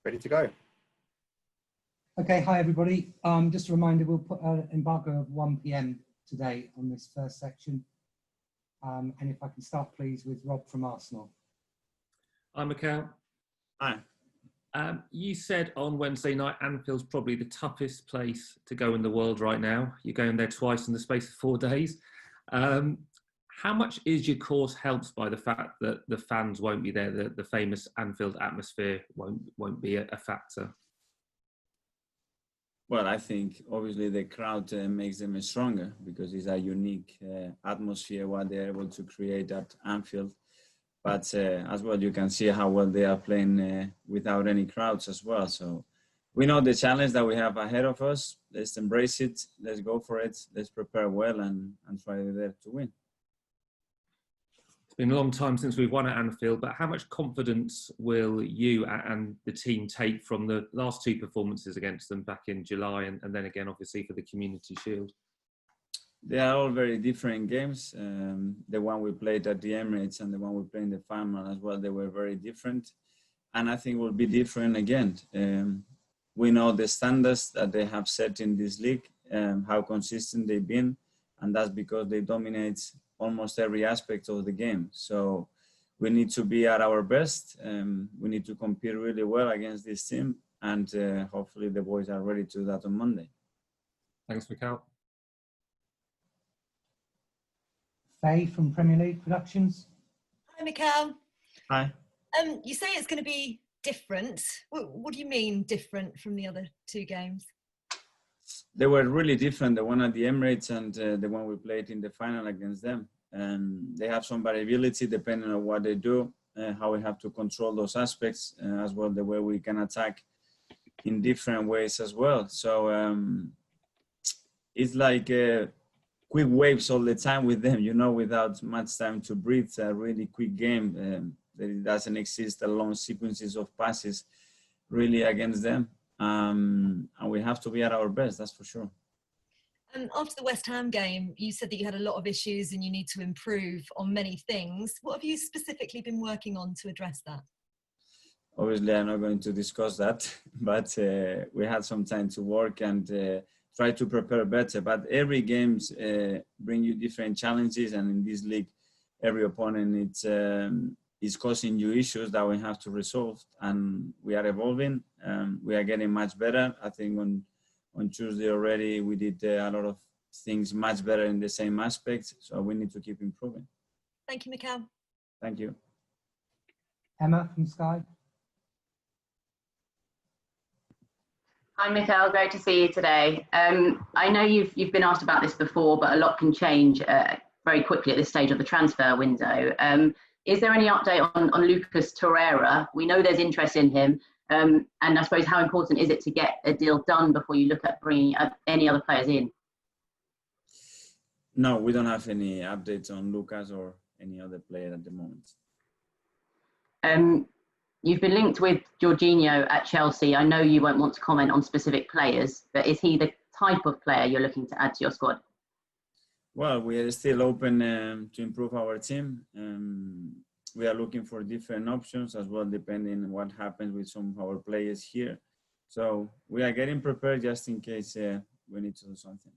ready to go. Okay, hi everybody. Just a reminder, we'll put an embargo of 1 p.m. today on this first section. And if I can start, please, with Rob from Arsenal. Hi, Mikel. Hi. You said on Wednesday night, Anfield's probably the toughest place to go in the world right now. You're going there twice in the space of 4 days. How much is your course helped by the fact that the fans won't be there, the famous Anfield atmosphere won't be a factor? Well, I think obviously the crowd makes them stronger because it's a unique atmosphere what they're able to create at Anfield. But as well, you can see how well they are playing without any crowds as well. So we know the challenge that we have ahead of us. Let's embrace it. Let's go for it. Let's prepare well and try there to win. It's been a long time since we've won at Anfield, but how much confidence will you and the team take from the last two performances against them back in July and then again, obviously, for the Community Shield? They are all very different games. The one we played at the Emirates and the one we played in the final as well, they were very different. And I think will be different again. We know the standards that they have set in this league, how consistent they've been, and that's because they dominate almost every aspect of the game. So we need to be at our best. We need to compete really well against this team, and hopefully the boys are ready to do that on Monday. Thanks, Mikel. Faye from Premier League Productions. Hi, Mikel. Hi. You say it's going to be different. What do you mean different from the other two games? They were really different, the one at the Emirates and the one we played in the final against them. They have some variability depending on what they do, how we have to control those aspects, as well the way we can attack in different ways as well. So it's like quick waves all the time with them, you know, without much time to breathe. A really quick game. There doesn't exist a long sequences of passes really against them. And we have to be at our best, that's for sure. After the West Ham game, you said that you had a lot of issues and you need to improve on many things. What have you specifically been working on to address that? Obviously, I'm not going to discuss that, but we had some time to work and try to prepare better. But every games bring you different challenges, and in this league, every opponent is causing you issues that we have to resolve, and we are evolving. We are getting much better. I think on Tuesday already we did a lot of things much better in the same aspects, so we need to keep improving. Thank you, Mikel. Thank you. Emma from Sky. Hi, Mikel. Great to see you today. I know you've been asked about this before, but a lot can change very quickly at this stage of the transfer window. Is there any update on Lucas Torreira? We know there's interest in him. And I suppose how important is it to get a deal done before you look at bringing any other players in? No, we don't have any updates on Lucas or any other player at the moment. You've been linked with Jorginho at Chelsea. I know you won't want to comment on specific players, but is he the type of player you're looking to add to your squad? Well, we are still open to improve our team. We are looking for different options as well, depending on what happens with some of our players here. So we are getting prepared just in case we need to do something.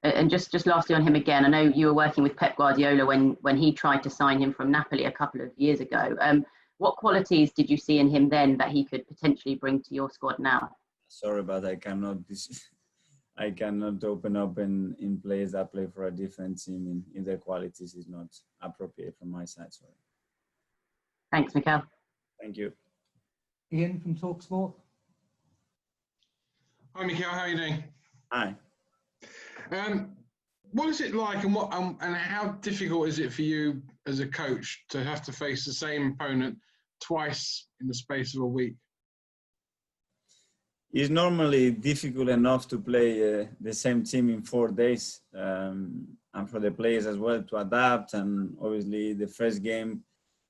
And just lastly on him again, I know you were working with Pep Guardiola when he tried to sign him from Napoli a couple of years ago. What qualities did you see in him then that he could potentially bring to your squad now? Sorry, but I cannot open up in players that play for a different team in their qualities is not appropriate from my side. Sorry. Thanks, Mikel. Thank you. Ian from TalkSport. Hi, Mikel. How are you doing? Hi. What is it like, and how difficult is it for you as a coach to have to face the same opponent twice in the space of a week? It's normally difficult enough to play the same team in 4 days, and for the players as well to adapt. And obviously, the first game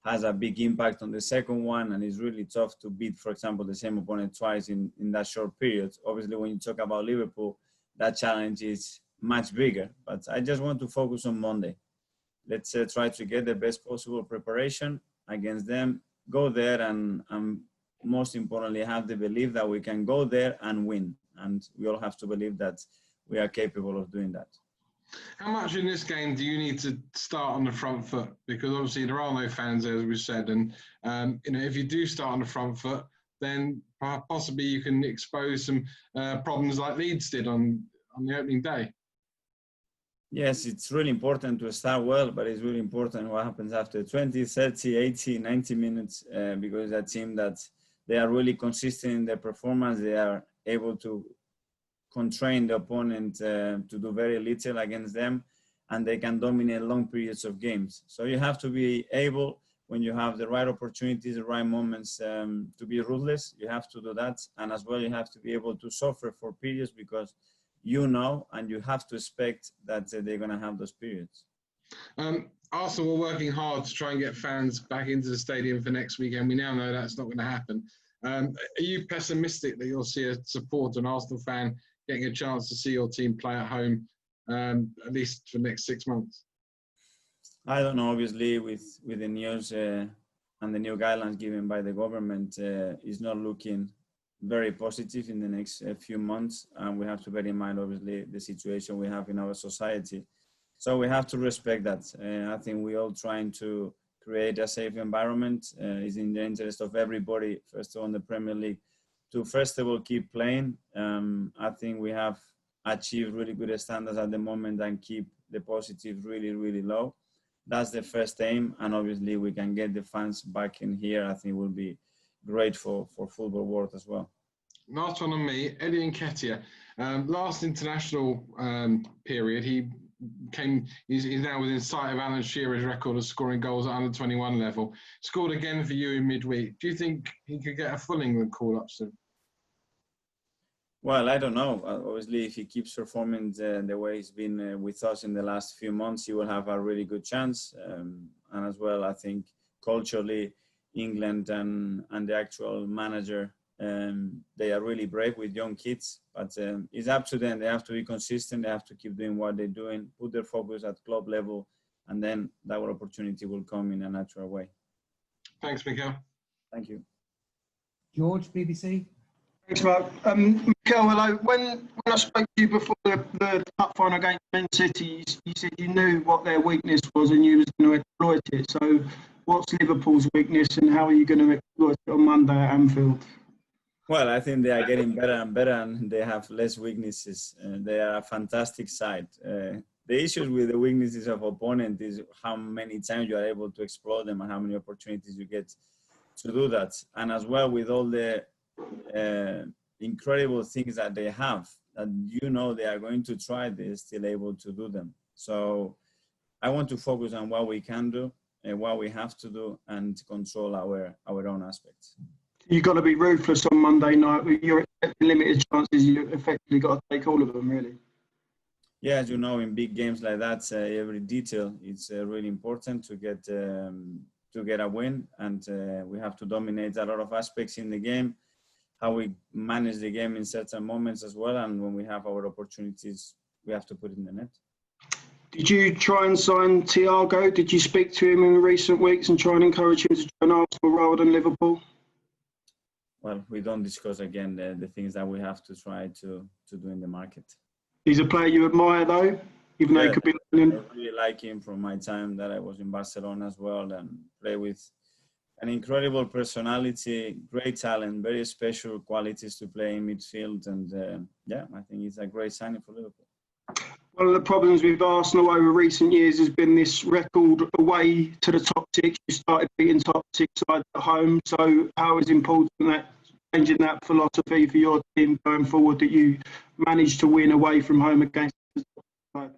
has a big impact on the second one, and it's really tough to beat, for example, the same opponent twice in that short period. Obviously, when you talk about Liverpool, that challenge is much bigger. But I just want to focus on Monday. Let's try to get the best possible preparation against them. Go there and most importantly, have the belief that we can go there and win. And we all have to believe that we are capable of doing that. How much in this game do you need to start on the front foot? Because obviously there are no fans there, as we said. And, if you do start on the front foot, then possibly you can expose some problems like Leeds did on the opening day. Yes, it's really important to start well, but it's really important what happens after 20, 30, 80, 90 minutes, because that team that they are really consistent in their performance. They are able to constrain the opponent to do very little against them, and they can dominate long periods of games. So you have to be able, when you have the right opportunities, the right moments, to be ruthless. You have to do that. And as well, you have to be able to suffer for periods, because and you have to expect that they're going to have those periods. Arsenal were working hard to try and get fans back into the stadium for next weekend. We now know that's not going to happen. Are you pessimistic that you'll see a supporter, an Arsenal fan, getting a chance to see your team play at home, at least for the next 6 months? I don't know. Obviously, with the news and the new guidelines given by the government, is not looking very positive in the next few months. And we have to bear in mind, obviously, the situation we have in our society. So we have to respect that. I think we're all trying to create a safe environment. It's in the interest of everybody, first of all, in the Premier League, to first of all keep playing. I think we have achieved really good standards at the moment and keep the positive really, really low. That's the first aim, and obviously we can get the fans back in here. I think it will be great for football world as well. Last one on me, Eddie Nketiah. Last international period, he's now within sight of Alan Shearer's record of scoring goals at under 21 level. Scored again for you in midweek. Do you think he could get a full England call-up soon? Well, I don't know. Obviously, if he keeps performing the way he's been with us in the last few months, he will have a really good chance. And as well, I think culturally, England and the actual manager, they are really brave with young kids. But it's up to them. They have to be consistent. They have to keep doing what they're doing, put their focus at club level, and then that opportunity will come in a natural way. Thanks, Mikel. Thank you. George, BBC. Thanks, Mark. Mikel, hello. When I spoke to you before the cup final against Man City, you said you knew what their weakness was and you was going to exploit it. So what's Liverpool's weakness and how are you going to exploit it on Monday at Anfield? Well, I think they are getting better and better, and they have less weaknesses. They are a fantastic side. The issues with the weaknesses of opponent is how many times you are able to exploit them and how many opportunities you get to do that. And as well, with all the incredible things that they have, that they are going to try, they're still able to do them. So I want to focus on what we can do and what we have to do and control our own aspects. You've got to be ruthless on Monday night. You're expecting limited chances. You've effectively got to take all of them, really. Yeah, as you know, in big games like that, every detail is really important to get a win, and we have to dominate a lot of aspects in the game, how we manage the game in certain moments as well, and when we have our opportunities, we have to put it in the net. Did you try and sign Thiago? Did you speak to him in recent weeks and try and encourage him to join Arsenal rather than Liverpool? Well, we don't discuss again the things that we have to try to do in the market. He's a player you admire, though, even though he could be learning. I really like him from my time that I was in Barcelona as well, and play with an incredible personality, great talent, very special qualities to play in midfield, and I think he's a great signing for Liverpool. One of the problems with Arsenal over recent years has been this record away to the top six. You started beating top six sides at home. So how is important that changing that philosophy for your team going forward, that you managed to win away from home against the top side?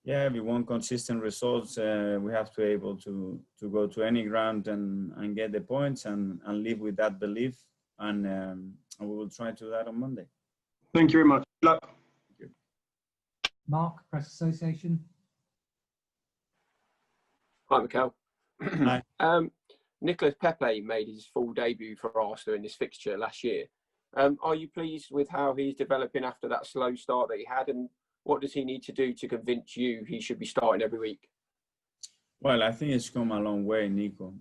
Yeah, we want consistent results. We have to be able to go to any ground and get the points and live with that belief. And we will try to do that on Monday. Thank you very much. Good luck. Mark, Press Association. Hi, Mikel. Hi. Nicolas Pepe made his full debut for Arsenal in this fixture last year. Are you pleased with how he's developing after that slow start that he had, and what does he need to do to convince you he should be starting every week? Well, I think it's come a long way, Nico.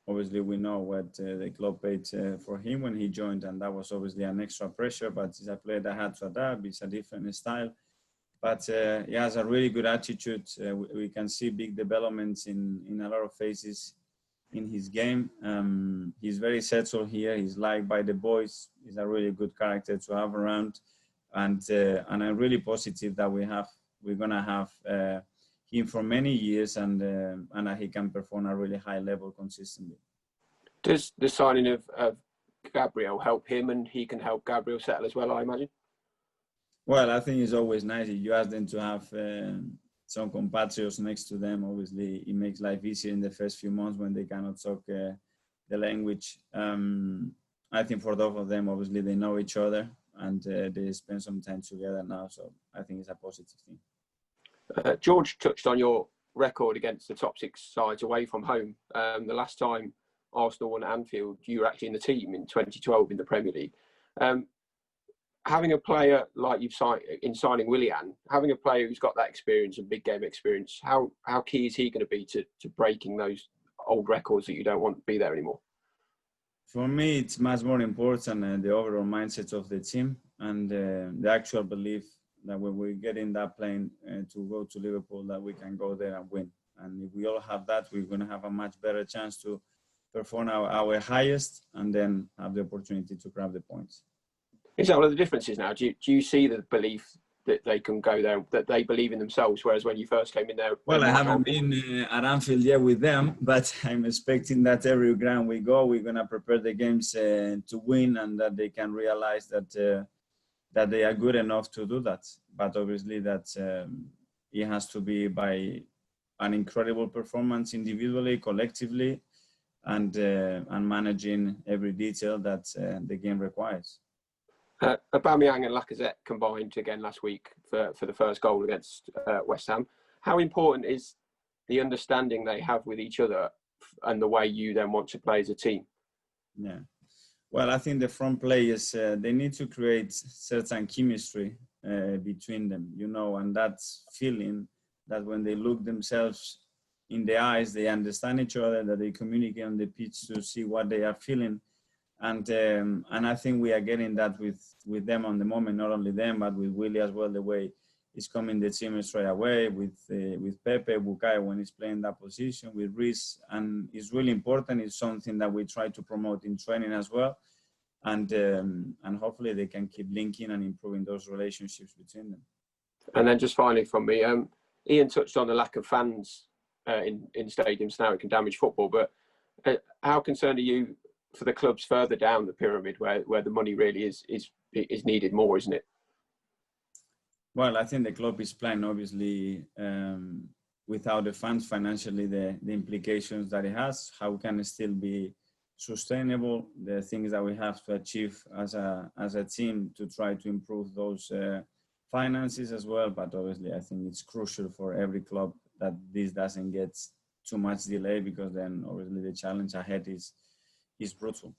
obviously we know what the club paid for him when he joined, and that was obviously an extra pressure, but he's a player that had to adapt. It's a different style, but he has a really good attitude. We can see big developments in a lot of phases in his game. He's very settled here. He's liked by the boys. He's a really good character to have around, and I'm really positive that we're gonna have him for many years, and that he can perform at a really high level consistently. Does the signing of Gabriel help him, and he can help Gabriel settle as well, I imagine? Well, I think it's always nice if you ask them to have some compatriots next to them. Obviously, it makes life easier in the first few months when they cannot talk the language. I think for both of them, obviously, they know each other, and they spend some time together now. So I think it's a positive thing. George touched on your record against the top six sides away from home. The last time Arsenal won at Anfield, you were actually in the team in 2012 in the Premier League. Having a player like you've signed in signing Willian, having a player who's got that experience and big game experience, how key is he going to be to breaking those old records that you don't want to be there anymore? For me, it's much more important the overall mindset of the team and the actual belief that when we get in that plane to go to Liverpool, that we can go there and win. And if we all have that, we're going to have a much better chance to perform our highest and then have the opportunity to grab the points. Is that one of the differences now? Do you see the belief that they can go there, that they believe in themselves, whereas when you first came in there? Well, I haven't been at Anfield yet with them, but I'm expecting that every ground we go, we're going to prepare the games to win, and that they can realize that they are good enough to do that. But obviously that it has to be by an incredible performance individually, collectively, and managing every detail that the game requires. Aubameyang and Lacazette combined again last week for the first goal against West Ham. How important is the understanding they have with each other and the way you then want to play as a team? Yeah. Well, I think the front players, they need to create certain chemistry between them, and that feeling that when they look themselves in the eyes, they understand each other, that they communicate on the pitch to see what they are feeling. And I think we are getting that with them on the moment, not only them, but with Willie as well, the way he's coming the team straight away, with Pepe, Bukayo when he's playing that position, with Reece. And it's really important. It's something that we try to promote in training as well. And hopefully they can keep linking and improving those relationships between them. And then just finally from me, Ian touched on the lack of fans in stadiums now. It can damage football, but how concerned are you for the clubs further down the pyramid where the money really is needed more, isn't it? Well, I think the club is playing, obviously, without the funds financially, the implications that it has, how can it still be sustainable, the things that we have to achieve as a team to try to improve those finances as well. But obviously, I think it's crucial for every club that this doesn't get too much delay, because then obviously the challenge ahead is brutal.